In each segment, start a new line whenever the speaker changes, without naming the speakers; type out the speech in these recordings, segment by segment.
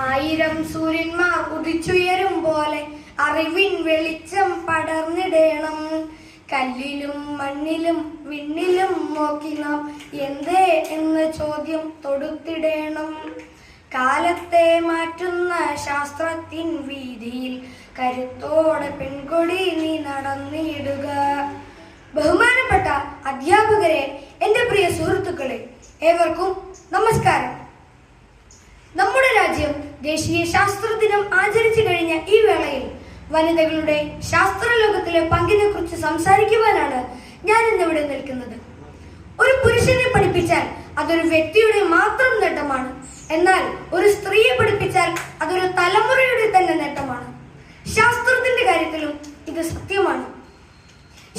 ആയിരം സൂര്യന്മാർ ഉദിച്ചുയരും പോലെ അറിവിൻ വെളിച്ചം പടർന്നിടേണം. കല്ലിലും മണ്ണിലും വിണ്ണിലും നോക്കി നാം എന്തേ എന്ന ചോദ്യം തൊടുത്തിടേണം. കാലത്തെ മാറ്റുന്ന ശാസ്ത്രത്തിൻ വീതിയിൽ കരുത്തോടെ പെൺകൊടി നീ നടന്നിടുക. ബഹുമാനപ്പെട്ട അധ്യാപകരെ, എന്റെ പ്രിയ സുഹൃത്തുക്കളെ, ഏവർക്കും നമസ്കാരം. നമ്മുടെ രാജ്യം ദേശീയ ശാസ്ത്ര ദിനം ആചരിച്ചു കഴിഞ്ഞ ഈ വേളയിൽ വനിതകളുടെ ശാസ്ത്രലോകത്തിലെ പങ്കിനെ കുറിച്ച് സംസാരിക്കുവാനാണ് ഞാൻ ഇന്നിവിടെ നിൽക്കുന്നത്. ഒരു പുരുഷനെ പഠിപ്പിച്ചാൽ അതൊരു വ്യക്തിയുടെ മാത്രം നേട്ടമാണ്. എന്നാൽ ഒരു സ്ത്രീയെ പഠിപ്പിച്ചാൽ അതൊരു തലമുറയുടെ തന്നെ നേട്ടമാണ്. ശാസ്ത്രത്തിന്റെ കാര്യത്തിലും ഇത് സത്യമാണ്.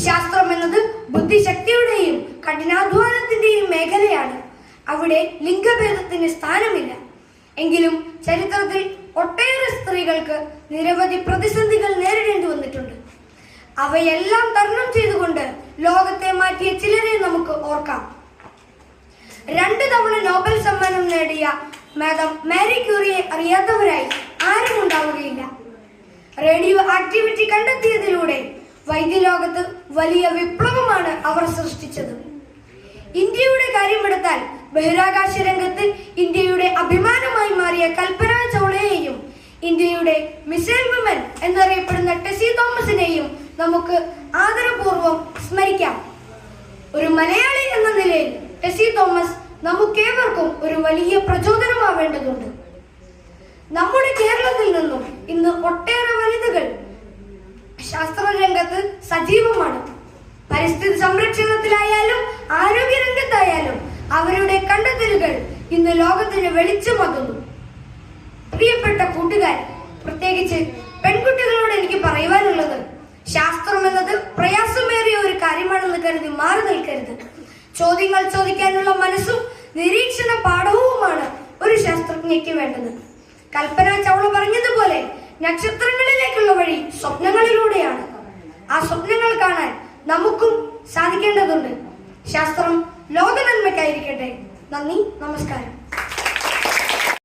ശാസ്ത്രം എന്നത് ബുദ്ധിശക്തിയുടെയും കഠിനാധ്വാനത്തിന്റെയും മേഖലയാണ്. അവിടെ ലിംഗഭേദത്തിന് സ്ഥാനമില്ല. എങ്കിലും ചരിത്രത്തിൽ ഒട്ടേറെ സ്ത്രീകൾക്ക് നിരവധി പ്രതിസന്ധികൾ നേരിടേണ്ടി വന്നിട്ടുണ്ട്. അവയെല്ലാം തരണം ചെയ്തുകൊണ്ട് ലോകത്തെ മാറ്റിയ ചിലരെ നമുക്ക് ഓർക്കാം. 2 തവണ നോബൽ സമ്മാനം നേടിയ മാഡം മാരി ക്യൂറിയെ അറിയാത്തവരായി ആരും ഉണ്ടാവുകയില്ല. റേഡിയോ ആക്ടിവിറ്റി കണ്ടെത്തിയതിലൂടെ വൈദ്യലോകത്ത് വലിയ വിപ്ലവമാണ് അവർ സൃഷ്ടിച്ചത്. ഇന്ത്യയുടെ കാര്യമെടുത്താൽ ബഹിരാകാശ രംഗത്ത് ഇന്ത്യയുടെ അഭിമാനമായി മാറിയ കൽപ്പന ചൗളയെയും ഇന്ത്യയുടെ മിസൈൽ വുമൻ എന്നറിയപ്പെടുന്ന ടെസി തോമസിനെയും നമുക്ക് ആദരപൂർവ്വം സ്മരിക്കാം. ഒരു മലയാളി എന്ന നിലയിൽ ടെസി തോമസ് നമുക്കേവർക്കും ഒരു വലിയ പ്രചോദനമാവേണ്ടതുണ്ട്. നമ്മുടെ കേരളത്തിൽ നിന്നും ഇന്ന് ഒട്ടേറെ വനിതകൾ ശാസ്ത്രരംഗത്ത് സജീവമാണ്. പരിസ്ഥിതി സംരക്ഷണത്തിലായാലും ആരോഗ്യരംഗത്തായാലും അവരുടെ കണ്ടെത്തലുകൾ ഇന്ന് ലോകത്തിന് വെളിച്ചമാകുന്നു. പ്രിയപ്പെട്ട കൂട്ടുകാർ, പ്രത്യേകിച്ച് പെൺകുട്ടികളോട് എനിക്ക് പറയുവാനുള്ളത്, ശാസ്ത്രം എന്നത് പ്രയാസമേറിയ ഒരു കാര്യമാണെന്ന് കരുതി മാറി നിൽക്കരുത്. ചോദ്യങ്ങൾ ചോദിക്കാനുള്ള മനസ്സും നിരീക്ഷണ പാഠവുമാണ് ഒരു ശാസ്ത്രജ്ഞയ്ക്ക് വേണ്ടത്. കൽപ്പന ചൗള പറഞ്ഞതുപോലെ നക്ഷത്രങ്ങളിലേക്കുള്ള വഴി സ്വപ്നങ്ങളിലൂടെയാണ്. ആ സ്വപ്നങ്ങൾ കാണാൻ നമുക്കും സാധിക്കേണ്ടതുണ്ട്. ശാസ്ത്രം ലോക നന്മയ്ക്കായിരിക്കട്ടെ. നന്ദി, നമസ്കാരം.